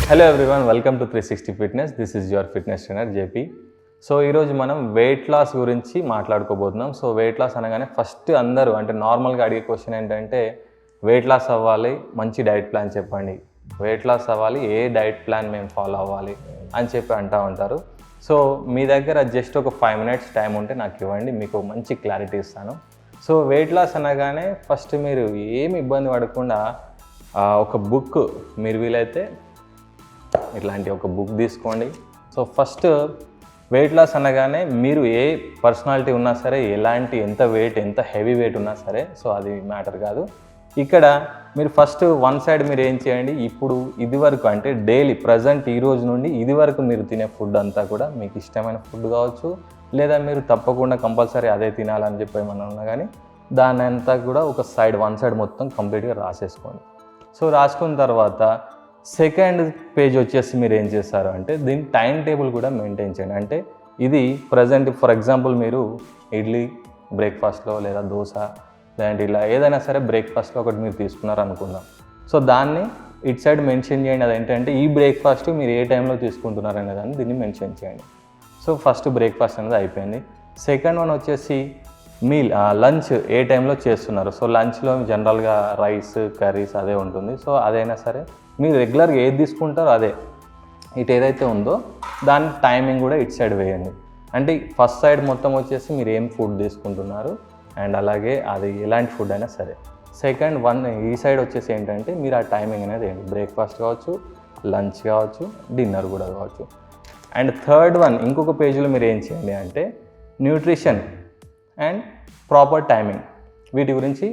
Hello everyone, welcome to 360 fitness. This is your fitness trainer JP. So ఈరోజు మనం weight loss గురించి మాట్లాడుకోబోతున్నాం. So weight loss అనగానే first అందరూ అంటే నార్మల్గా అడిగే క్వశ్చన్ ఏంటంటే వెయిట్ లాస్ అవ్వాలి, మంచి డైట్ ప్లాన్ చెప్పండి, వెయిట్ లాస్ అవ్వాలి, ఏ డైట్ ప్లాన్ మేము ఫాలో అవ్వాలి అని చెప్పి అంటూ ఉంటారు. సో మీ దగ్గర జస్ట్ ఒక 5 minutes టైం ఉంటే నాకు ఇవ్వండి, మీకు మంచి క్లారిటీ ఇస్తాను. సో వెయిట్ లాస్ అనగానే ఫస్ట్ మీరు ఏమి ఇబ్బంది పడకుండా ఒక బుక్, మీరు వీలైతే ఇట్లాంటి ఒక బుక్ తీసుకోండి. సో ఫస్ట్ వెయిట్ లాస్ అనగానే మీరు ఏ పర్సనాలిటీ ఉన్నా సరే, ఎంత వెయిట్, ఎంత హెవీ వెయిట్ ఉన్నా సరే, సో అది మ్యాటర్ కాదు. ఇక్కడ మీరు ఫస్ట్ వన్ సైడ్ మీరు ఏం చేయండి, ఇప్పుడు ఇది వరకు అంటే డైలీ ప్రజెంట్ ఈ రోజు నుండి ఇది వరకు మీరు తినే ఫుడ్ అంతా కూడా మీకు ఇష్టమైన ఫుడ్ కావచ్చు, లేదా మీరు తప్పకుండా కంపల్సరీ అదే తినాలని చెప్పి ఏమన్నా ఉన్నా కానీ దాని అంతా కూడా ఒక సైడ్ వన్ సైడ్ మొత్తం కంప్లీట్గా రాసేసుకోండి. సో రాసుకున్న తర్వాత సెకండ్ పేజ్ వచ్చేసి మీరు ఏం చేస్తారు అంటే దీని టైం టేబుల్ కూడా మెయింటైన్ చేయండి. అంటే ఇది ప్రజెంట్ ఫర్ ఎగ్జాంపుల్ మీరు ఇడ్లీ బ్రేక్ఫాస్ట్లో లేదా దోశ లేదంటే ఇలా ఏదైనా సరే బ్రేక్ఫాస్ట్లో ఒకటి మీరు తీసుకున్నారు అనుకుందాం. సో దాన్ని ఇటు సైడ్ మెన్షన్ చేయండి. అదేంటంటే ఈ బ్రేక్ఫాస్ట్ మీరు ఏ టైంలో తీసుకుంటున్నారు అనే దాన్ని దీన్ని మెన్షన్ చేయండి. సో ఫస్ట్ బ్రేక్ఫాస్ట్ అనేది అయిపోయింది. సెకండ్ వన్ వచ్చేసి మీల్, లంచ్ ఏ టైంలో చేస్తున్నారు. సో లంచ్లో జనరల్గా రైస్ కర్రీస్ అదే ఉంటుంది. సో అదైనా సరే మీరు రెగ్యులర్గా ఏది తీసుకుంటారో అదే ఇటు ఏదైతే ఉందో దాని టైమింగ్ కూడా ఇటు సైడ్ వేయండి. అంటే ఫస్ట్ సైడ్ మొత్తం వచ్చేసి మీరు ఏం ఫుడ్ తీసుకుంటున్నారు అండ్ అలాగే అది ఎలాంటి ఫుడ్ అయినా సరే. సెకండ్ వన్ ఈ సైడ్ వచ్చేసి ఏంటంటే మీరు ఆ టైమింగ్ అనేది ఏంటి, బ్రేక్ఫాస్ట్ కావచ్చు, లంచ్ కావచ్చు, డిన్నర్ కూడా కావచ్చు. అండ్ థర్డ్ వన్ ఇంకొక పేజీలో మీరు ఏం చేయండి అంటే న్యూట్రిషన్ అండ్ ప్రాపర్ టైమింగ్, వీటి గురించి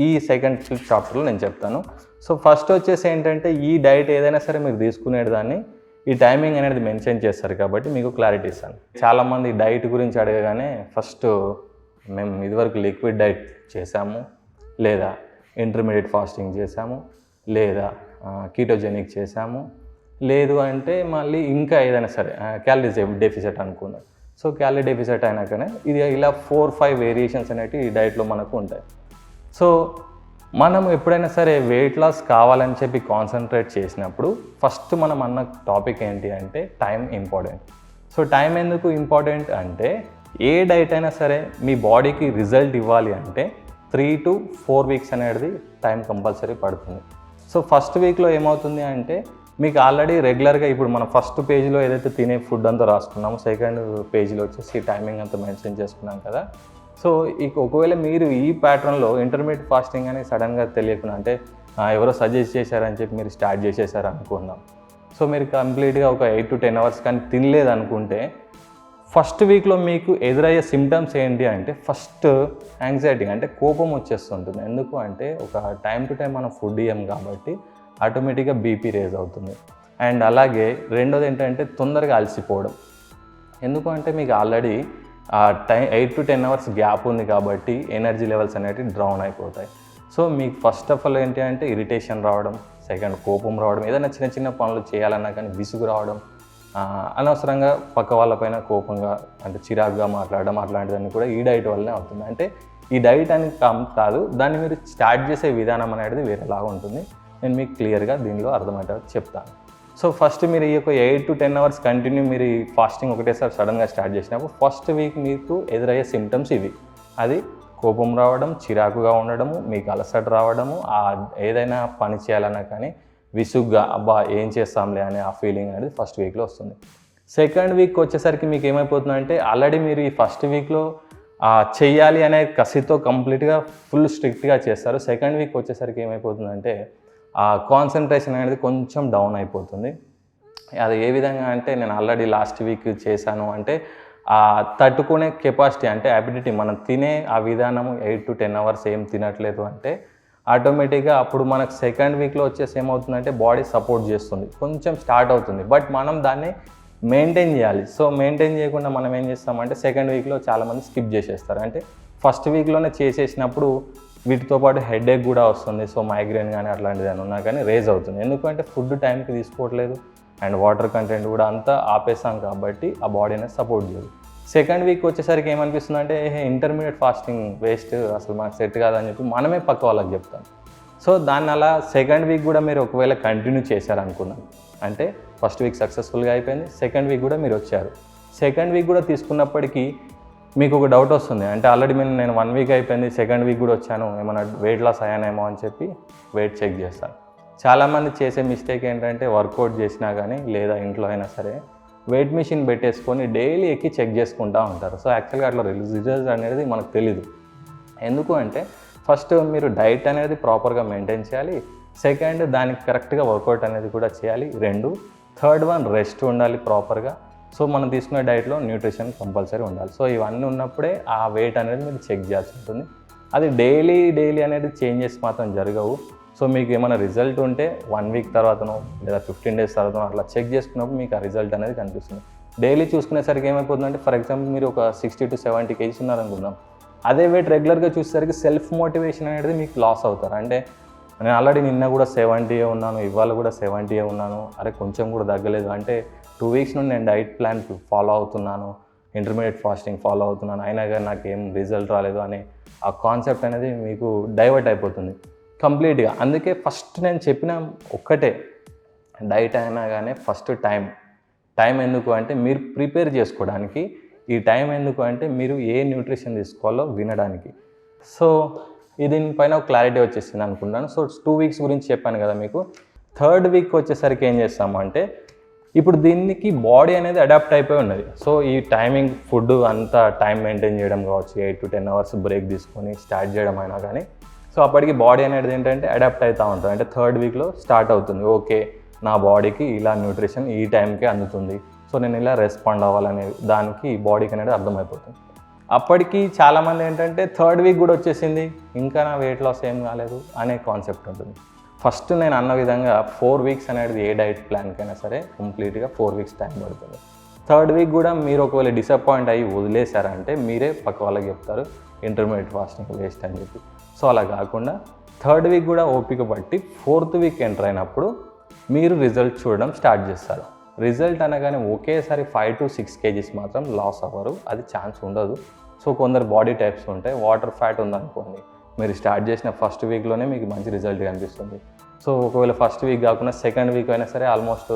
ఈ సెకండ్ చాప్టర్లో నేను చెప్తాను. సో ఫస్ట్ వచ్చేసి ఏంటంటే ఈ డైట్ ఏదైనా సరే మీరు తీసుకునే దాన్ని ఈ టైమింగ్ అనేది మెన్షన్ చేస్తారు కాబట్టి మీకు క్లారిటీ ఇస్తాను. చాలామంది డైట్ గురించి అడగగానే ఫస్ట్ మేము ఇదివరకు లిక్విడ్ డైట్ చేసాము, లేదా ఇంటర్మీడియట్ ఫాస్టింగ్ చేసాము, లేదా కీటోజెనిక్ చేసాము, లేదు అంటే మళ్ళీ ఇంకా ఏదైనా సరే క్యాలరీస్ డెఫిసిట్ అనుకున్నాం. సో క్యాలరీ డెఫిసిట్ అయినాకనే ఇది ఇలా 4-5 వేరియేషన్స్ అనేవి ఈ డైట్లో మనకు ఉంటాయి. సో మనం ఎప్పుడైనా సరే వెయిట్ లాస్ కావాలని చెప్పి కాన్సన్ట్రేట్ చేసినప్పుడు ఫస్ట్ మనం అన్న టాపిక్ ఏంటి అంటే టైం ఇంపార్టెంట్. సో టైం ఎందుకు ఇంపార్టెంట్ అంటే ఏ డైట్ అయినా సరే మీ బాడీకి రిజల్ట్ ఇవ్వాలి అంటే 3 to 4 weeks అనేది టైం కంపల్సరీ పడుతుంది. సో ఫస్ట్ వీక్లో ఏమవుతుంది అంటే మీకు ఆల్రెడీ రెగ్యులర్గా ఇప్పుడు మనం ఫస్ట్ పేజీలో ఏదైతే తినే ఫుడ్ అంతా రాసుకున్నామో సెకండ్ పేజీలో వచ్చేసి టైమింగ్ అంతా మెన్షన్ చేసుకున్నాం కదా. సో ఒకవేళ మీరు ఈ ప్యాటర్న్లో ఇంటర్మీడియట్ ఫాస్టింగ్ అని సడన్గా తెలియకుండా అంటే ఎవరో సజెస్ట్ చేశారని చెప్పి మీరు స్టార్ట్ చేసేసారు అనుకుందాం. సో మీరు కంప్లీట్గా ఒక 8 to 10 hours కానీ తినలేదు అనుకుంటే ఫస్ట్ వీక్లో మీకు ఎదురయ్యే సిమ్టమ్స్ ఏంటి అంటే ఫస్ట్ యాంగ్జైటీ అంటే కోపం వచ్చేస్తుంటుంది. ఎందుకు అంటే ఒక టైం టు టైం మనం ఫుడ్ ఇవ్వం కాబట్టి ఆటోమేటిక్గా బీపీ రేజ్ అవుతుంది. అండ్ అలాగే రెండోది ఏంటంటే తొందరగా అలసిపోవడం. ఎందుకు అంటే మీకు ఆల్రెడీ 8 to 10 hours గ్యాప్ ఉంది కాబట్టి ఎనర్జీ లెవెల్స్ అనేవి డౌన్ అయిపోతాయి. సో మీకు ఫస్ట్ ఆఫ్ ఆల్ ఏంటి అంటే ఇరిటేషన్ రావడం, సెకండ్ కోపం రావడం, ఏదైనా చిన్న చిన్న పనులు చేయాలన్నా కానీ విసుగు రావడం, అనవసరంగా పక్క వాళ్ళపైన కోపంగా అంటే చిరాకుగా మాట్లాడడం, అట్లాంటివన్నీ కూడా ఈ డైట్ వల్లనే అవుతుంది. అంటే ఈ డైట్ అని కాదు, దాన్ని మీరు స్టార్ట్ చేసే విధానం అనేది వేరేలాగా ఉంటుంది. నేను మీకు క్లియర్గా దీనిలో అర్థమయ్యేటట్టు చెప్తాను. సో ఫస్ట్ మీరు ఈ యొక్క 8 to 10 hours కంటిన్యూ మీరు ఈ ఫాస్టింగ్ ఒకటేసారి సడన్గా స్టార్ట్ చేసినప్పుడు ఫస్ట్ వీక్ మీకు ఎదురయ్యే సిమ్టమ్స్ ఇవి. అది కోపం రావడం, చిరాకుగా ఉండడము, మీకు అలసట రావడము, ఏదైనా పని చేయాలన్నా కానీ విసుగ్గా అబ్బా ఏం చేస్తాంలే అనే ఆ ఫీలింగ్ అనేది ఫస్ట్ వీక్లో వస్తుంది. సెకండ్ వీక్ వచ్చేసరికి మీకు ఏమైపోతుందంటే ఆల్రెడీ మీరు ఈ ఫస్ట్ వీక్లో చెయ్యాలి అనే కసితో కంప్లీట్గా ఫుల్ స్ట్రిక్ట్గా చేస్తారు. సెకండ్ వీక్ వచ్చేసరికి ఏమైపోతుందంటే ఆ కాన్సన్ట్రేషన్ అనేది కొంచెం డౌన్ అయిపోతుంది. అది ఏ విధంగా అంటే నేను ఆల్రెడీ లాస్ట్ వీక్ చేశాను అంటే తట్టుకునే కెపాసిటీ అంటే అబిలిటీ మనం తినే ఆ విధానము 8 to 10 hours ఏం తినట్లేదు అంటే ఆటోమేటిక్గా అప్పుడు మనకు సెకండ్ వీక్లో వచ్చేసి ఏమవుతుందంటే బాడీ సపోర్ట్ చేస్తుంది, కొంచెం స్టార్ట్ అవుతుంది. బట్ మనం దాన్ని మెయింటైన్ చేయాలి. సో మెయింటైన్ చేయకుండా మనం ఏం చేస్తామంటే సెకండ్ వీక్లో చాలామంది స్కిప్ చేసేస్తారు. అంటే ఫస్ట్ వీక్లోనే చేసేసినప్పుడు వీటితో పాటు హెడేక్ కూడా వస్తుంది. సో మైగ్రేన్ కానీ అట్లాంటిది అని ఉన్నా కానీ రేజ్ అవుతుంది. ఎందుకంటే ఫుడ్ టైంకి తీసుకోవట్లేదు అండ్ వాటర్ కంటెంట్ కూడా అంతా ఆపేసాం కాబట్టి ఆ బాడీ అనేది సపోర్ట్ చేయదు. సెకండ్ వీక్ వచ్చేసరికి ఏమనిపిస్తుంది అంటే ఇంటర్మీడియట్ ఫాస్టింగ్ వేస్ట్, అసలు మాకు సెట్ కాదని చెప్పి మనమే పక్క వాళ్ళకి చెప్తాం. సో దాన్ని అలా సెకండ్ వీక్ కూడా మీరు ఒకవేళ కంటిన్యూ చేశారనుకున్నాను అంటే ఫస్ట్ వీక్ సక్సెస్ఫుల్గా అయిపోయింది, సెకండ్ వీక్ కూడా మీరు వచ్చారు. సెకండ్ వీక్ కూడా తీసుకున్నప్పటికీ మీకు ఒక డౌట్ వస్తుంది, అంటే ఆల్రెడీ నేను 1 వీక్ అయిపోయింది, సెకండ్ వీక్ కూడా వచ్చాను, ఏమైనా వెయిట్ లాస్ అయ్యానేమో అని చెప్పి వెయిట్ చెక్ చేస్తాను. చాలామంది చేసే మిస్టేక్ ఏంటంటే వర్కౌట్ చేసినా కానీ లేదా ఇంట్లో అయినా సరే వెయిట్ మిషన్ పెట్టేసుకొని డైలీ ఎక్కి చెక్ చేసుకుంటూ ఉంటారు. సో యాక్చువల్గా అట్లా రిజల్ట్స్ అనేది మనకు తెలీదు. ఎందుకు అంటే ఫస్ట్ మీరు డైట్ అనేది ప్రాపర్గా మెయింటైన్ చేయాలి, సెకండ్ దానికి కరెక్ట్గా వర్కౌట్ అనేది కూడా చేయాలి, 2 థర్డ్ వన్ రెస్ట్ ఉండాలి ప్రాపర్గా. సో మనం తీసుకునే డైట్లో న్యూట్రిషన్ కంపల్సరీ ఉండాలి. సో ఇవన్నీ ఉన్నప్పుడే ఆ వెయిట్ అనేది మీరు చెక్ చేయాల్సి ఉంటుంది. అది డైలీ అనేది చేంజెస్ మాత్రం జరగవు. సో మీకు ఏమైనా రిజల్ట్ ఉంటే 1 వీక్ తర్వాతనో లేదా 15 డేస్ తర్వాతనో అట్లా చెక్ చేసుకున్నప్పుడు మీకు ఆ రిజల్ట్ అనేది కనిపిస్తుంది. డైలీ చూసుకునేసరికి ఏమైపోతుందంటే ఫర్ ఎగ్జాంపుల్ మీరు ఒక 60 to 70 kgs ఉన్నారనుకుందాం, అదే వెయిట్ రెగ్యులర్గా చూసేసరికి సెల్ఫ్ మోటివేషన్ అనేది మీకు లాస్ అవుతారు. అంటే నేను ఆల్రెడీ నిన్న కూడా 70 ఉన్నాను, ఇవాళ కూడా 70 ఉన్నాను, అరే కొంచెం కూడా తగ్గలేదు, అంటే 2 వీక్స్ నుండి నేను డైట్ ప్లాన్ ఫాలో అవుతున్నాను, ఇంటర్మీడియట్ ఫాస్టింగ్ ఫాలో అవుతున్నాను, అయినా కానీ నాకు ఏం రిజల్ట్ రాలేదు అనే ఆ కాన్సెప్ట్ అనేది మీకు డైవర్ట్ అయిపోతుంది కంప్లీట్గా. అందుకే ఫస్ట్ నేను చెప్పిన ఒక్కటే, డైట్ అయినా కానీ ఫస్ట్ టైం ఎందుకు అంటే మీరు ప్రిపేర్ చేసుకోవడానికి, ఈ టైం ఎందుకు అంటే మీరు ఏ న్యూట్రిషన్ తీసుకోవాలో వినడానికి. సో దీనిపైన ఒక క్లారిటీ వచ్చేసింది అనుకుంటాను. సో 2 వీక్స్ గురించి చెప్పాను కదా మీకు. థర్డ్ వీక్ వచ్చేసరికి ఏం చేస్తాము అంటే ఇప్పుడు దీనికి బాడీ అనేది అడాప్ట్ అయిపోయి ఉన్నది. సో ఈ టైమింగ్ ఫుడ్ అంతా టైం మెయింటైన్ చేయడం కావచ్చు, 8 to 10 hours బ్రేక్ తీసుకొని స్టార్ట్ చేయడం అయినా కానీ, సో అప్పటికి బాడీ అనేది ఏంటంటే అడాప్ట్ అవుతూ ఉంటుంది. అంటే థర్డ్ వీక్లో స్టార్ట్ అవుతుంది, ఓకే నా బాడీకి ఇలా న్యూట్రిషన్ ఈ టైంకే అందుతుంది, సో నేను ఇలా రెస్పాండ్ అవ్వాలనే దానికి బాడీకి అనేది అర్థమైపోతుంది. అప్పటికి చాలామంది ఏంటంటే థర్డ్ వీక్ కూడా వచ్చేసింది, ఇంకా నా వెయిట్ లాస్ ఏం కాలేదు అనే కాన్సెప్ట్ ఉంటుంది. ఫస్ట్ నేను అన్న విధంగా 4 వీక్స్ అనేది ఏ డైట్ ప్లాన్కైనా సరే కంప్లీట్గా 4 వీక్స్ టైం పడుతుంది. థర్డ్ వీక్ కూడా మీరు ఒకవేళ డిసప్పాయింట్ అయ్యి వదిలేశారంటే మీరే పక్క వాళ్ళకి చెప్తారు ఇంటర్మీడియట్ ఫాస్టింగ్ వేస్ట్ అని చెప్పి. సో అలా కాకుండా థర్డ్ వీక్ కూడా ఓపిక పట్టి 4th వీక్ ఎంటర్ అయినప్పుడు మీరు రిజల్ట్ చూడడం స్టార్ట్ చేస్తారు. రిజల్ట్ అనగానే ఒకేసారి 5 to 6 kgs మాత్రం లాస్ అవ్వరు, అది ఛాన్స్ ఉండదు. సో కొందరు బాడీ టైప్స్ ఉంటాయి, వాటర్ ఫ్యాట్ ఉందనుకోండి, మీరు స్టార్ట్ చేసిన ఫస్ట్ వీక్లోనే మీకు మంచి రిజల్ట్ కనిపిస్తుంది. సో ఒకవేళ ఫస్ట్ వీక్ కాకుండా సెకండ్ వీక్ అయినా సరే ఆల్మోస్ట్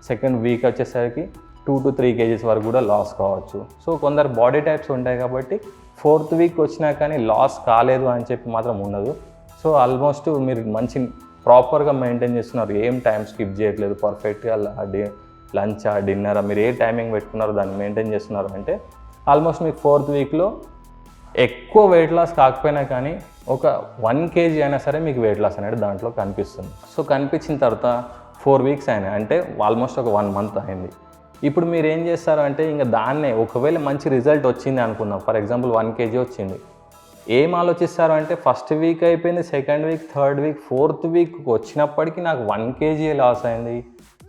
సెకండ్ వీక్ వచ్చేసరికి 2 to 3 kgs వరకు కూడా లాస్ కావచ్చు. సో కొందరు బాడీ టైప్స్ ఉంటాయి కాబట్టి 4th వీక్ వచ్చినా కానీ లాస్ కాలేదు అని చెప్పి మాత్రం ఉండదు. సో ఆల్మోస్ట్ మీరు మంచి ప్రాపర్గా మెయింటైన్ చేస్తున్నారు, ఏం టైం స్కిప్ చేయట్లేదు, పర్ఫెక్ట్గా లంచా డిన్నరా మీరు ఏ టైమింగ్ పెట్టుకున్నారో దాన్ని మెయింటైన్ చేస్తున్నారు అంటే ఆల్మోస్ట్ మీకు 4th వీక్లో ఎక్కువ వెయిట్ లాస్ కాకపోయినా కానీ ఒక 1 kg అయినా సరే మీకు వెయిట్ లాస్ అనేది దాంట్లో కనిపిస్తుంది. సో కనిపించిన తర్వాత 4 వీక్స్ అయినాయి అంటే ఆల్మోస్ట్ ఒక 1 month అయింది. ఇప్పుడు మీరు ఏం చేస్తారు అంటే ఇంకా దాన్నే ఒకవేళ మంచి రిజల్ట్ వచ్చింది అనుకుందాం, ఫర్ ఎగ్జాంపుల్ 1 kg వచ్చింది, ఏం ఆలోచిస్తారు అంటే ఫస్ట్ వీక్ అయిపోయింది, second week, third week, 4th week వచ్చినప్పటికీ నాకు 1 kg లాస్ అయింది,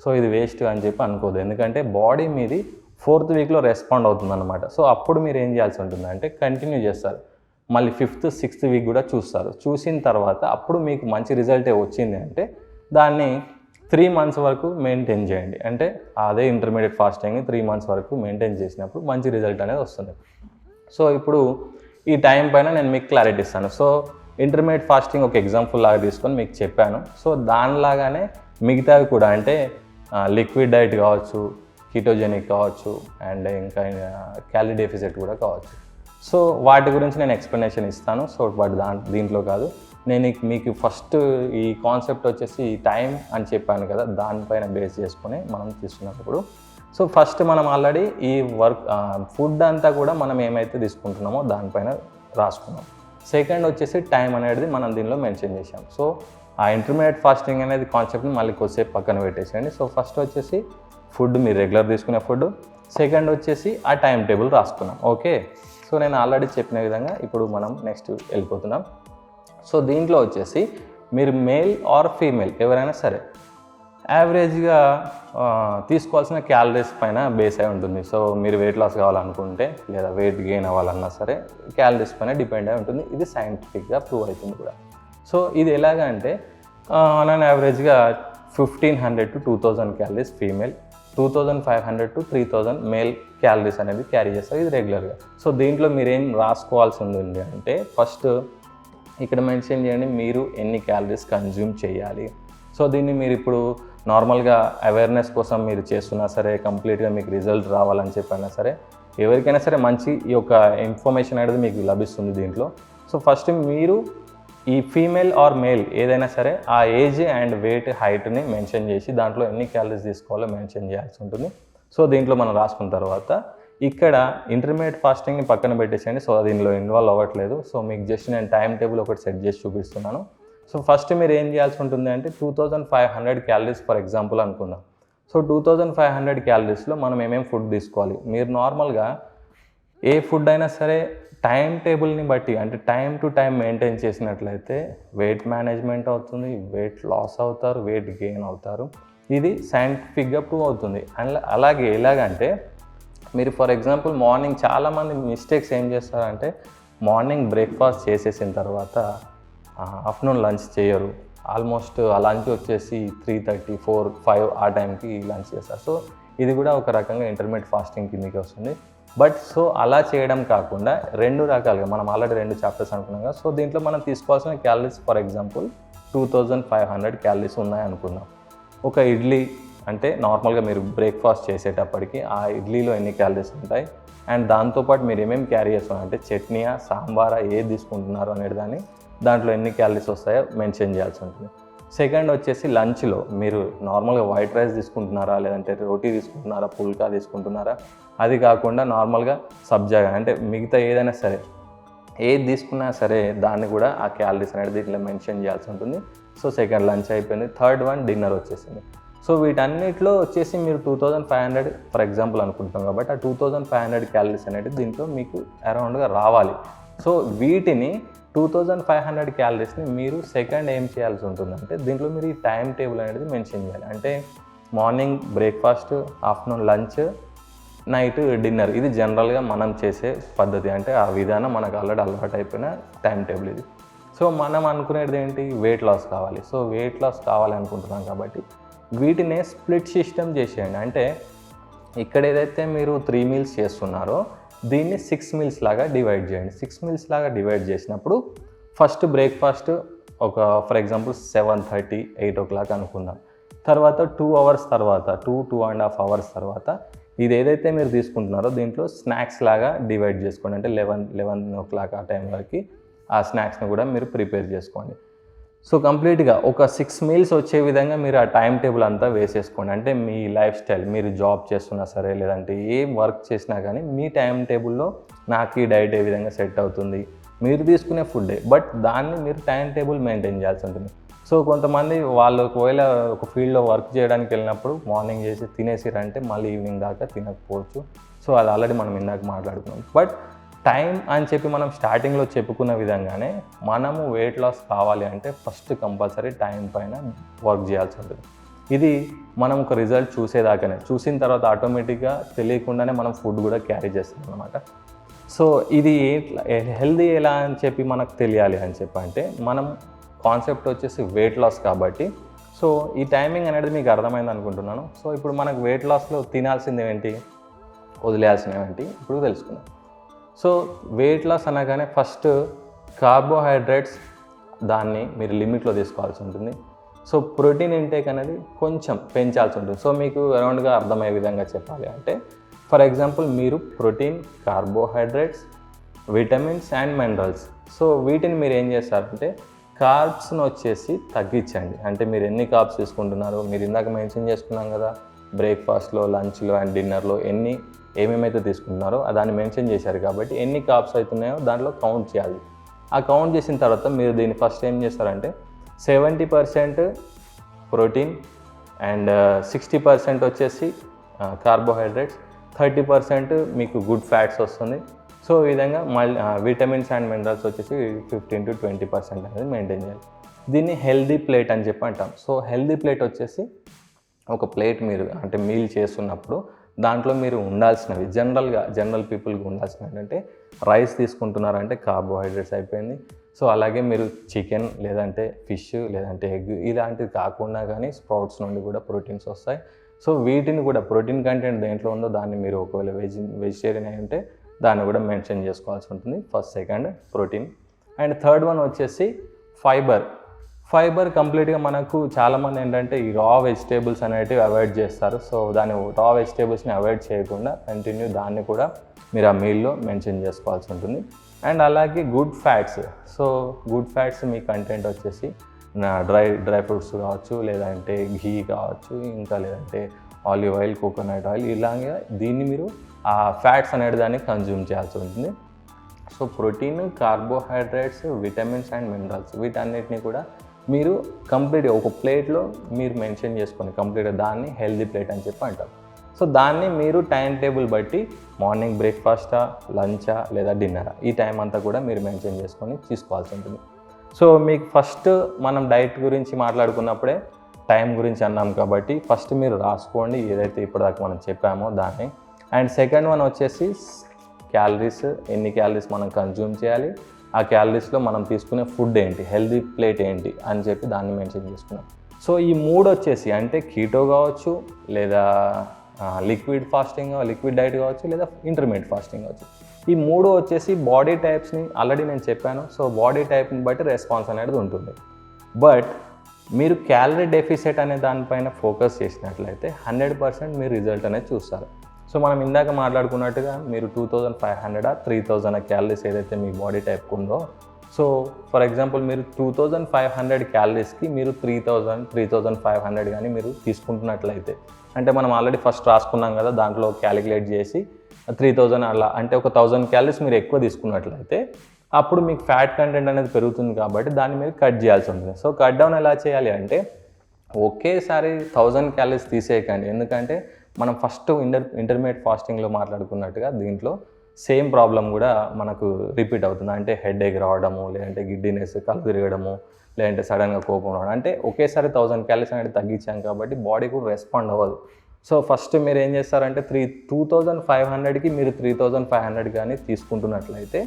సో ఇది వేస్ట్ అని చెప్పి అనుకోదు. ఎందుకంటే బాడీ మీది 4th వీక్లో రెస్పాండ్ అవుతుంది అనమాట. సో అప్పుడు మీరు ఏం చేయాల్సి ఉంటుంది అంటే కంటిన్యూ చేస్తారు, మళ్ళీ 5th, 6th వీక్ కూడా చూస్తారు. చూసిన తర్వాత అప్పుడు మీకు మంచి రిజల్టే వచ్చింది అంటే దాన్ని 3 months వరకు మెయింటైన్ చేయండి. అంటే అదే ఇంటర్మీడియట్ ఫాస్టింగ్ 3 months వరకు మెయింటైన్ చేసినప్పుడు మంచి రిజల్ట్ అనేది వస్తుంది. సో ఇప్పుడు ఈ టైం పైన నేను మీకు క్లారిటీ ఇస్తాను. సో ఇంటర్మీడియట్ ఫాస్టింగ్ ఒక ఎగ్జాంపుల్ లాగా తీసుకొని మీకు చెప్పాను. సో దానిలాగానే మిగతావి కూడా అంటే లిక్విడ్ డైట్ కావచ్చు, కీటోజెనిక్ కావచ్చు, అండ్ ఇంకా క్యాలరీ డెఫిసిట్ కూడా కావచ్చు. సో వాటి గురించి నేను ఎక్స్ప్లెనేషన్ ఇస్తాను. సో బట్ దీంట్లో కాదు, నేను మీకు ఫస్ట్ ఈ కాన్సెప్ట్ వచ్చేసి ఈ టైం అని చెప్పాను కదా, దానిపైన బేస్ చేసుకొని మనం తీసుకున్నప్పుడు సో ఫస్ట్ మనం ఆల్రెడీ ఈ ఫుడ్ అంతా కూడా మనం ఏమైతే తీసుకుంటున్నామో దానిపైన రాసుకున్నాం. సెకండ్ వచ్చేసి టైం అనేది మనం దీనిలో మెన్షన్ చేసాం. సో ఆ ఇంటర్మీడియట్ ఫాస్టింగ్ అనేది కాన్సెప్ట్ని మళ్ళీ కొద్దిసేపు పక్కన పెట్టేసేయండి. సో ఫస్ట్ వచ్చేసి ఫుడ్ మీరు రెగ్యులర్ తీసుకునే ఫుడ్, సెకండ్ వచ్చేసి ఆ టైం టేబుల్ రాసుకున్నాం. ఓకే, సో నేను ఆల్రెడీ చెప్పిన విధంగా ఇప్పుడు మనం నెక్స్ట్ వెళ్ళిపోతున్నాం. సో దీంట్లో వచ్చేసి మీరు మేల్ ఆర్ ఫీమేల్ ఎవరైనా సరే యావరేజ్గా తీసుకోవాల్సిన క్యాలరీస్ పైన బేస్ అయి ఉంటుంది. సో మీరు వెయిట్ లాస్ కావాలనుకుంటే లేదా వెయిట్ గెయిన్ అవ్వాలన్నా సరే క్యాలరీస్ పైన డిపెండ్ అయి ఉంటుంది. ఇది సైంటిఫిక్గా ప్రూవ్ అవుతుంది కూడా. సో ఇది ఎలాగంటే ఆన్ యావరేజ్గా 1500 to 2000 calories female, 2500 to 3000 male calories అనేది క్యారీ చేస్తారు, ఇది రెగ్యులర్గా. సో దీంట్లో మీరేం రాసుకోవాల్సి ఉంది అంటే ఫస్ట్ ఇక్కడ మెన్షన్ చేయండి మీరు ఎన్ని క్యాలరీస్ కన్జ్యూమ్ చేయాలి. సో దీన్ని మీరు ఇప్పుడు నార్మల్గా అవేర్నెస్ కోసం మీరు చేస్తున్నా సరే, కంప్లీట్గా మీకు రిజల్ట్ రావాలని చెప్పైనా సరే, ఎవరికైనా సరే మంచి ఈ యొక్క ఇన్ఫర్మేషన్ అనేది మీకు లభిస్తుంది దీంట్లో. సో ఫస్ట్ మీరు ఈ ఫీమేల్ ఆర్ మేల్ ఏదైనా సరే ఆ ఏజ్ అండ్ వెయిట్ హైట్ని మెన్షన్ చేసి దాంట్లో ఎన్ని క్యాలరీస్ తీసుకోవాలో మెన్షన్ చేయాల్సి ఉంటుంది. సో దీంట్లో మనం రాసుకున్న తర్వాత ఇక్కడ ఇంటర్మీడియట్ ఫాస్టింగ్ని పక్కన పెట్టేసేయండి. సో దీనిలో ఇన్వాల్వ్ అవ్వట్లేదు. సో మీకు జస్ట్ నేను టైం టేబుల్ ఒకటి సెట్ చేసి చూపిస్తున్నాను. సో ఫస్ట్ మీరు ఏం చేయాల్సి ఉంటుంది అంటే 2500 క్యాలరీస్ ఫర్ ఎగ్జాంపుల్ అనుకుందాం. సో 2500 క్యాలరీస్లో మనం ఏమేమి ఫుడ్ తీసుకోవాలి. మీరు నార్మల్గా ఏ ఫుడ్ అయినా సరే టైం టేబుల్ని బట్టి అంటే టైం టు టైం మెయింటైన్ చేసినట్లయితే వెయిట్ మేనేజ్మెంట్ అవుతుంది, వెయిట్ లాస్ అవుతారు, వెయిట్ గెయిన్ అవుతారు. ఇది సైంటిఫిక్గా ప్రూవ్ అవుతుంది. అలాగే ఎలాగంటే మీరు ఫర్ ఎగ్జాంపుల్ మార్నింగ్ చాలామంది మిస్టేక్స్ ఏం చేస్తారంటే మార్నింగ్ బ్రేక్ఫాస్ట్ చేసేసిన తర్వాత ఆఫ్టర్నూన్ లంచ్ చేయరు. ఆల్మోస్ట్ ఆ లంచ్ వచ్చేసి 3:30, 4, 5 ఆ టైంకి లంచ్ చేస్తారు. సో ఇది కూడా ఒక రకంగా ఇంటర్మీడియట్ ఫాస్టింగ్ కిందకి వస్తుంది. బట్ సో అలా చేయడం కాకుండా 2 రకాలుగా మనం ఆల్రెడీ 2 చాప్టర్స్ అనుకున్నాం కదా. సో దీంట్లో మనం తీసుకోవాల్సిన క్యాలరీస్ ఫర్ ఎగ్జాంపుల్ 2500 క్యాలరీస్ ఉన్నాయనుకుందాం. ఒక ఇడ్లీ అంటే నార్మల్గా మీరు బ్రేక్ఫాస్ట్ చేసేటప్పటికి ఆ ఇడ్లీలో ఎన్ని క్యాలరీస్ ఉంటాయి అండ్ దాంతోపాటు మీరు ఏమేమి క్యారీ చేస్తున్నారు అంటే చట్నీయా, సాంబారా ఏది తీసుకుంటున్నారు అనేది దాంట్లో ఎన్ని క్యాలరీస్ వస్తాయో మెన్షన్ చేయాల్సి ఉంటుంది. సెకండ్ వచ్చేసి లంచ్లో మీరు నార్మల్గా వైట్ రైస్ తీసుకుంటున్నారా, లేదంటే రోటీ తీసుకుంటున్నారా, పుల్కా తీసుకుంటున్నారా, అది కాకుండా నార్మల్గా సబ్జాగా అంటే మిగతా ఏదైనా సరే ఏది తీసుకున్నా సరే దాన్ని కూడా ఆ క్యాలరీస్ అనేది దీంట్లో మెన్షన్ చేయాల్సి ఉంటుంది. సో సెకండ్ లంచ్ అయిపోయింది. థర్డ్ వన్ డిన్నర్ వచ్చేసింది. సో వీటన్నిటిలో వచ్చేసి మీరు 2500 ఫర్ ఎగ్జాంపుల్ అనుకుంటాం కాబట్టి ఆ 2500 క్యాలరీస్ అనేది దీంట్లో మీకు అరౌండ్గా రావాలి. సో వీటిని 2500 క్యాలరీస్ని మీరు సెకండ్ ఏం చేయాల్సి ఉంటుందంటే దీంట్లో మీరు ఈ టైం టేబుల్ అనేది మెన్షన్ చేయాలి. అంటే morning breakfast, afternoon lunch, night dinner. ఇది జనరల్గా మనం చేసే పద్ధతి. అంటే ఆ విధానం మనకు ఆల్రెడీ అలవాటు అయిపోయిన టైం టేబుల్ ఇది. సో మనం అనుకునేది ఏంటి, వెయిట్ లాస్ కావాలి. సో వెయిట్ లాస్ కావాలి అనుకుంటున్నాం కాబట్టి వీటినే స్ప్లిట్ సిస్టమ్ చేసేయండి. అంటే ఇక్కడ ఏదైతే మీరు 3 మీల్స్ చేస్తున్నారో దీన్ని 6 మీల్స్ లాగా డివైడ్ చేయండి. 6 మీల్స్ లాగా డివైడ్ చేసినప్పుడు ఫస్ట్ బ్రేక్ఫాస్ట్ ఒక ఫర్ ఎగ్జాంపుల్ 7:30, 8 o'clock అనుకుందాం. తర్వాత 2 hours తర్వాత 2.5 hours తర్వాత ఇది ఏదైతే మీరు తీసుకుంటున్నారో దీంట్లో స్నాక్స్ లాగా డివైడ్ చేసుకోండి. అంటే 11 o'clock ఆ టైం వరకు ఆ స్నాక్స్ని కూడా మీరు ప్రిపేర్ చేసుకోండి. సో కంప్లీట్గా ఒక 6 మీల్స్ వచ్చే విధంగా మీరు ఆ టైం టేబుల్ అంతా వేసేసుకోండి. అంటే మీ లైఫ్ స్టైల్, మీరు జాబ్ చేస్తున్నా సరే లేదంటే ఏం వర్క్ చేసినా కానీ మీ టైం టేబుల్లో నాకు ఈ డైట్ ఏ విధంగా సెట్ అవుతుంది, మీరు తీసుకునే ఫుడ్డే, బట్ దాన్ని మీరు టైం టేబుల్ మెయింటైన్ చేయాల్సి ఉంటుంది. సో కొంతమంది వాళ్ళు ఒకవేళ ఒక ఫీల్డ్లో వర్క్ చేయడానికి వెళ్ళినప్పుడు మార్నింగ్ చేసి తినేసిరంటే మళ్ళీ ఈవినింగ్ దాకా తినకపోవచ్చు. సో అది ఆల్రెడీ మనం ఇందాక మాట్లాడుకున్నాం. బట్ టైం అని చెప్పి మనం స్టార్టింగ్లో చెప్పుకున్న విధంగానే మనము వెయిట్ లాస్ కావాలి అంటే ఫస్ట్ కంపల్సరీ టైం పైన వర్క్ చేయాల్సి ఉంటుంది. ఇది మనం ఒక రిజల్ట్ చూసేదాకానే, చూసిన తర్వాత ఆటోమేటిక్గా తెలియకుండానే మనం ఫుడ్ కూడా క్యారీ చేస్తాం అన్నమాట. సో ఇది హెల్దీ ఎలా అని చెప్పి మనకు తెలియాలి అని చెప్పి అంటే మనం కాన్సెప్ట్ వచ్చేసి వెయిట్ లాస్ కాబట్టి సో ఈ టైమింగ్ అనేది మీకు అర్థమైంది అనుకుంటున్నాను. సో ఇప్పుడు మనకు వెయిట్ లాస్లో తినాల్సింది ఏంటి, వదిలేయాల్సినవి ఏంటి ఇప్పుడు తెలుసుకుందాం. సో వెయిట్ లాస్ అనగానే ఫస్ట్ కార్బోహైడ్రేట్స్ దాన్ని మీరు లిమిట్లో తీసుకోవాల్సి ఉంటుంది. సో ప్రోటీన్ ఇంటేక్ అనేది కొంచెం పెంచాల్సి ఉంటుంది. సో మీకు అరౌండ్గా అర్థమయ్యే విధంగా చెప్పాలి అంటే ఫర్ ఎగ్జాంపుల్ మీరు protein, carbohydrates, vitamins and minerals. So వీటిని మీరు ఏం చేస్తారంటే కార్బ్స్ను వచ్చేసి తగ్గించండి. అంటే మీరు ఎన్ని కార్బ్స్ తీసుకుంటున్నారు, మీరు ఇందాక మెన్షన్ చేసుకున్నాం కదా బ్రేక్ఫాస్ట్లో, లంచ్లో అండ్ డిన్నర్లో ఏమేమైతే తీసుకుంటున్నారో దాన్ని మెన్షన్ చేశారు కాబట్టి ఎన్ని కార్బ్స్ అవుతున్నాయో దాంట్లో కౌంట్ చేయాలి. ఆ కౌంట్ చేసిన తర్వాత మీరు దీన్ని ఫస్ట్ ఏం చేస్తారంటే 70% ప్రోటీన్ అండ్ 60% వచ్చేసి కార్బోహైడ్రేట్స్, 30% మీకు గుడ్ ఫ్యాట్స్ వస్తుంది. సో ఈ విధంగా మళ్ళీ విటమిన్స్ అండ్ మినరల్స్ వచ్చేసి 15 to 20% అనేది మెయింటైన్ చేయాలి. దీన్ని హెల్దీ ప్లేట్ అని చెప్పి అంటాం. సో హెల్దీ ప్లేట్ వచ్చేసి ఒక ప్లేట్ మీరు అంటే మీల్ చేస్తున్నప్పుడు దాంట్లో మీరు ఉండాల్సినవి జనరల్ పీపుల్కి ఉండాల్సినవి ఏంటంటే రైస్ తీసుకుంటున్నారంటే కార్బోహైడ్రేట్స్ అయిపోయింది. సో అలాగే మీరు చికెన్ లేదంటే ఫిష్ లేదంటే ఎగ్ ఇలాంటివి కాకుండా కానీ స్ప్రౌట్స్ నుండి కూడా ప్రోటీన్స్ వస్తాయి. సో వీటిని కూడా ప్రోటీన్ కంటెంట్ దేంట్లో ఉందో దాన్ని మీరు ఒకవేళ వెజిటేరియన్ అయి ఉంటే దాన్ని కూడా మెన్షన్ చేసుకోవాల్సి ఉంటుంది. First second protein and third one వచ్చేసి ఫైబర్. ఫైబర్ కంప్లీట్గా మనకు చాలామంది ఏంటంటే ఈ రా వెజిటేబుల్స్ అనేటివి అవాయిడ్ చేస్తారు. సో దాని రా వెజిటేబుల్స్ని అవాయిడ్ చేయకుండా కంటిన్యూ దాన్ని కూడా మీరు ఆ మీల్లో మెన్షన్ చేసుకోవాల్సి ఉంటుంది. అండ్ అలాగే good fats. So good fats మీ కంటెంట్ వచ్చేసి డ్రై ఫ్రూట్స్ కావచ్చు, లేదంటే ఘీ కావచ్చు, ఇంకా లేదంటే ఆలివ్ ఆయిల్, కోకోనట్ ఆయిల్, ఇలాగే దీన్ని మీరు ఆ ఫ్యాట్స్ అనేది దాన్ని కన్జ్యూమ్ చేయాల్సి ఉంటుంది. So protein, carbohydrates, vitamins and minerals వీటన్నిటిని కూడా మీరు కంప్లీట్గా ఒక ప్లేట్లో మీరు మెన్షన్ చేసుకొని కంప్లీట్గా దాన్ని హెల్దీ ప్లేట్ అని చెప్పి అంటారు. సో దాన్ని మీరు టైం టేబుల్ బట్టి మార్నింగ్ బ్రేక్ఫాస్టా, లంచా లేదా డిన్నరా ఈ టైం అంతా కూడా మీరు మెన్షన్ చేసుకొని తీసుకోవాల్సి ఉంటుంది. సో మీకు ఫస్ట్ మనం డైట్ గురించి మాట్లాడుకున్నప్పుడే టైం గురించి అన్నాం కాబట్టి ఫస్ట్ మీరు రాసుకోండి ఏదైతే ఇప్పటిదాకా మనం చెప్పామో దాన్ని. అండ్ సెకండ్ వన్ వచ్చేసి క్యాలరీస్, ఎన్ని క్యాలరీస్ మనం కన్జ్యూమ్ చేయాలి, ఆ క్యాలరీస్లో మనం తీసుకునే ఫుడ్ ఏంటి, హెల్దీ ప్లేట్ ఏంటి అని చెప్పి దాన్ని మెన్షన్ చేసుకున్నాం. సో ఈ మూడు వచ్చేసి అంటే కీటో కావచ్చు, లేదా లిక్విడ్ ఫాస్టింగ్, లిక్విడ్ డైట్ కావచ్చు, లేదా ఇంటర్మీడియట్ ఫాస్టింగ్ కావచ్చు. ఈ మూడు వచ్చేసి బాడీ టైప్స్ని ఆల్రెడీ నేను చెప్పాను. సో బాడీ టైప్ని బట్టి రెస్పాన్స్ అనేది ఉంటుంది. బట్ మీరు క్యాలరీ డెఫిసిట్ అనే దానిపైన ఫోకస్ చేసినట్లయితే 100% మీరు రిజల్ట్ అనేది చూస్తారు. సో మనం ఇందాక మాట్లాడుకున్నట్టుగా మీరు 2500 3000 క్యాలరీస్ ఏదైతే మీ బాడీ టైప్కి ఉందో, సో ఫర్ ఎగ్జాంపుల్ మీరు 2500 క్యాలరీస్కి మీరు 3500 కానీ మీరు తీసుకుంటున్నట్లయితే, అంటే మనం ఆల్రెడీ ఫస్ట్ రాసుకున్నాం కదా, దాంట్లో క్యాలిక్యులేట్ చేసి 3000 అలా అంటే ఒక 1000 క్యాలరీస్ మీరు ఎక్కువ తీసుకున్నట్లయితే అప్పుడు మీకు ఫ్యాట్ కంటెంట్ అనేది పెరుగుతుంది కాబట్టి దాన్ని మీరు కట్ చేయాల్సి ఉంటుంది. సో కట్ డౌన్ ఎలా చేయాలి అంటే ఒకేసారి 1000 క్యాలరీస్ తీసేయకండి. ఎందుకంటే మనం ఫస్ట్ ఇంటర్మీడియట్ ఫాస్టింగ్లో మాట్లాడుకున్నట్టుగా దీంట్లో సేమ్ ప్రాబ్లం కూడా మనకు రిపీట్ అవుతుంది. అంటే హెడేక్ రావడము, లేదంటే గిడ్డినెస్, కళ్ళు తిరగడము, లేదంటే సడన్గా కోపం రావడం. అంటే ఒకేసారి 1000 క్యాలరీస్ అనేది తగ్గించాం కాబట్టి బాడీ కూడా రెస్పాండ్ అవ్వదు. సో ఫస్ట్ మీరు ఏం చేస్తారంటే 2500కి మీరు 3500 కానీ తీసుకుంటున్నట్లయితే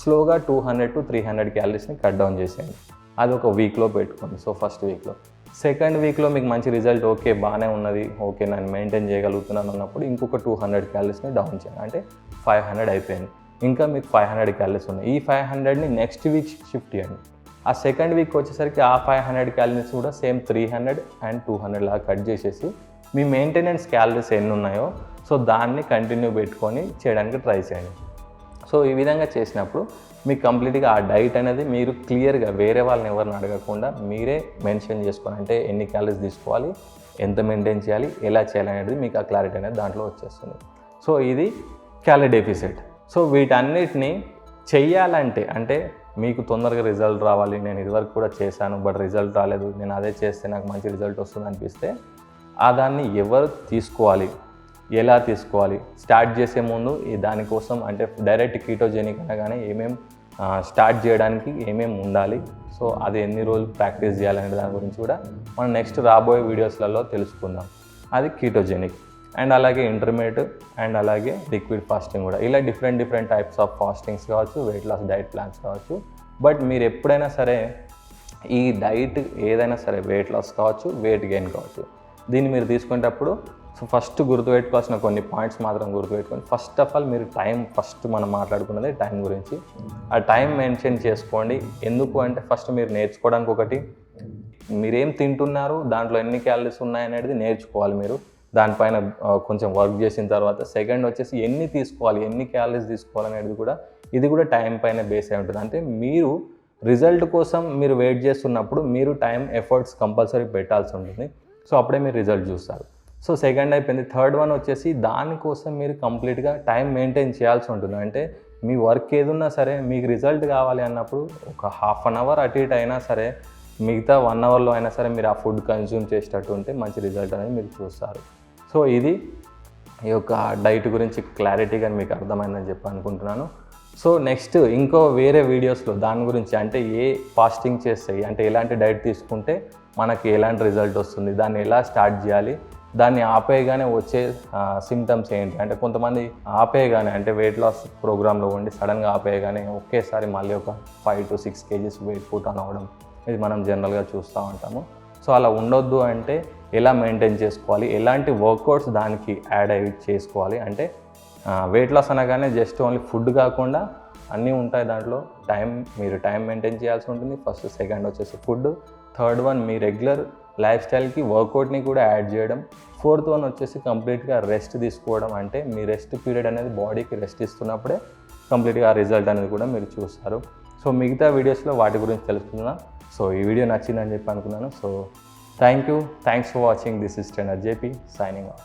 స్లోగా 200 to 300 క్యాలరీస్ని కట్ డౌన్ చేసేయండి. అది ఒక వీక్లో పెట్టుకోండి. సో ఫస్ట్ వీక్లో. సెకండ్ వీక్లో మీకు మంచి రిజల్ట్ ఓకే బాగానే ఉన్నది, ఓకే నేను మెయింటైన్ చేయగలుగుతున్నాను అన్నప్పుడు ఇంకొక 200 క్యాలరీస్ని డౌన్ చేయండి. అంటే 500 అయిపోయింది. ఇంకా మీకు 500 క్యాలరీస్ ఉన్నాయి. ఈ 500ని నెక్స్ట్ వీక్ షిఫ్ట్ చేయండి. ఆ సెకండ్ వీక్ వచ్చేసరికి ఆ 500 క్యాలరీస్ కూడా సేమ్ 300 and 200 లాగా కట్ చేసేసి మీ మెయింటెనెన్స్ క్యాలరీస్ ఎన్ని ఉన్నాయో సో దాన్ని కంటిన్యూ పెట్టుకొని చేయడానికి ట్రై చేయండి. సో ఈ విధంగా చేసినప్పుడు మీకు కంప్లీట్గా ఆ డైట్ అనేది మీరు క్లియర్గా వేరే వాళ్ళని ఎవరిని అడగకుండా మీరే మెన్షన్ చేసుకోవాలి. అంటే ఎన్ని క్యాలరీస్ తీసుకోవాలి, ఎంత మెయింటైన్ చేయాలి, ఎలా చేయాలి అనేది మీకు ఆ క్లారిటీ అనేది దాంట్లో వచ్చేస్తుంది. సో ఇది క్యాలరీ డెఫిసిట్. సో వీటన్నిటిని చెయ్యాలంటే అంటే మీకు తొందరగా రిజల్ట్ రావాలి, నేను ఇదివరకు కూడా చేశాను బట్ రిజల్ట్ రాలేదు, నేను అదే చేస్తే నాకు మంచి రిజల్ట్ వస్తుంది అనిపిస్తే దాన్ని ఎవరు తీసుకోవాలి, ఎలా తీసుకోవాలి, స్టార్ట్ చేసే ముందు దానికోసం అంటే డైరెక్ట్ కీటోజెనిక్ అనగానే ఏమేమి స్టార్ట్ చేయడానికి ఏమేమి ఉండాలి, సో అది ఎన్ని రోజులు ప్రాక్టీస్ చేయాలనే దాని గురించి కూడా మనం నెక్స్ట్ రాబోయే వీడియోస్లలో తెలుసుకుందాం. అది కీటోజెనిక్ అండ్ అలాగే ఇంటర్మీడియట్ అండ్ అలాగే లిక్విడ్ ఫాస్టింగ్ కూడా. ఇలా డిఫరెంట్ టైప్స్ ఆఫ్ ఫాస్టింగ్స్ కావచ్చు, వెయిట్ లాస్ డైట్ ప్లాన్స్ కావచ్చు. బట్ మీరు ఎప్పుడైనా సరే ఈ డైట్ ఏదైనా సరే వెయిట్ లాస్ కావచ్చు, వెయిట్ గెయిన్ కావచ్చు, దీన్ని మీరు తీసుకునేటప్పుడు సో ఫస్ట్ గుర్తుపెట్టుకోవాల్సిన కొన్ని పాయింట్స్ మాత్రం గుర్తుపెట్టుకోండి. ఫస్ట్ ఆఫ్ ఆల్ మీరు టైం, ఫస్ట్ మనం మాట్లాడుకున్నది టైం గురించి. ఆ టైం మెన్షన్ చేసుకోండి. ఎందుకు అంటే ఫస్ట్ మీరు నేర్చుకోవడానికి ఒకటి మీరేం తింటున్నారు, దాంట్లో ఎన్ని క్యాలరీస్ ఉన్నాయనేది నేర్చుకోవాలి మీరు. దానిపైన కొంచెం వర్క్ చేసిన తర్వాత సెకండ్ వచ్చేసి ఎన్ని తీసుకోవాలి, ఎన్ని క్యాలరీస్ తీసుకోవాలనేది కూడా ఇది కూడా టైం పైన బేస్ అయి ఉంటుంది. అంటే మీరు రిజల్ట్ కోసం మీరు వెయిట్ చేస్తున్నప్పుడు మీరు టైం ఎఫర్ట్స్ కంపల్సరీ పెట్టాల్సి ఉంటుంది. సో అప్పుడే మీరు రిజల్ట్ చూస్తారు. సో సెకండ్ అయిపోయింది. థర్డ్ వన్ వచ్చేసి దానికోసం మీరు కంప్లీట్గా టైం మెయింటైన్ చేయాల్సి ఉంటుంది. అంటే మీ వర్క్ ఏదున్నా సరే మీకు రిజల్ట్ కావాలి అన్నప్పుడు ఒక 1/2 అవర్ అటు ఇటు అయినా సరే, మిగతా 1 అవర్లో అయినా సరే మీరు ఆ ఫుడ్ కన్జ్యూమ్ చేసేటట్టు ఉంటే మంచి రిజల్ట్ అనేది మీరు చూస్తారు. సో ఇది ఈ యొక్క డైట్ గురించి క్లారిటీగా మీకు అర్థమైందని చెప్పి అనుకుంటున్నాను. సో నెక్స్ట్ ఇంకో వేరే వీడియోస్లో దాని గురించి అంటే ఏ ఫాస్టింగ్ చేస్తాయి, అంటే ఎలాంటి డైట్ తీసుకుంటే మనకి ఎలాంటి రిజల్ట్ వస్తుంది, దాన్ని ఎలా స్టార్ట్ చేయాలి, దాన్ని ఆపేయగానే వచ్చే సిమ్టమ్స్ ఏంటి, అంటే కొంతమంది ఆపేయగానే అంటే వెయిట్ లాస్ ప్రోగ్రాంలో ఉండి సడన్గా ఆపేయగానే ఒకేసారి మళ్ళీ ఒక 5 to 6 kgs weight put on అవ్వడం, ఇది మనం జనరల్గా చూస్తూ ఉంటాము. సో అలా ఉండొద్దు అంటే ఎలా మెయింటైన్ చేసుకోవాలి, ఎలాంటి వర్కౌట్స్ దానికి యాడ్ అయ్యి చేసుకోవాలి. అంటే వెయిట్ లాస్ అనగానే జస్ట్ ఓన్లీ ఫుడ్ కాకుండా అన్నీ ఉంటాయి దాంట్లో. మీరు టైం మెయింటైన్ చేయాల్సి ఉంటుంది ఫస్ట్. సెకండ్ వచ్చేసి ఫుడ్. థర్డ్ వన్ మీ రెగ్యులర్ లైఫ్ స్టైల్కి వర్కౌట్ని కూడా యాడ్ చేయడం. ఫోర్త్ వన్ వచ్చేసి కంప్లీట్గా రెస్ట్ తీసుకోవడం. అంటే మీ రెస్ట్ పీరియడ్ అనేది బాడీకి రెస్ట్ ఇస్తున్నప్పుడే కంప్లీట్గా ఆ రిజల్ట్ అనేది కూడా మీరు చూస్తారు. సో మిగతా వీడియోస్లో వాటి గురించి తెలుసుకుందాం. సో ఈ వీడియో నచ్చిందని చెప్పి అనుకున్నాను. So thanks for watching. This is trainer JP signing off.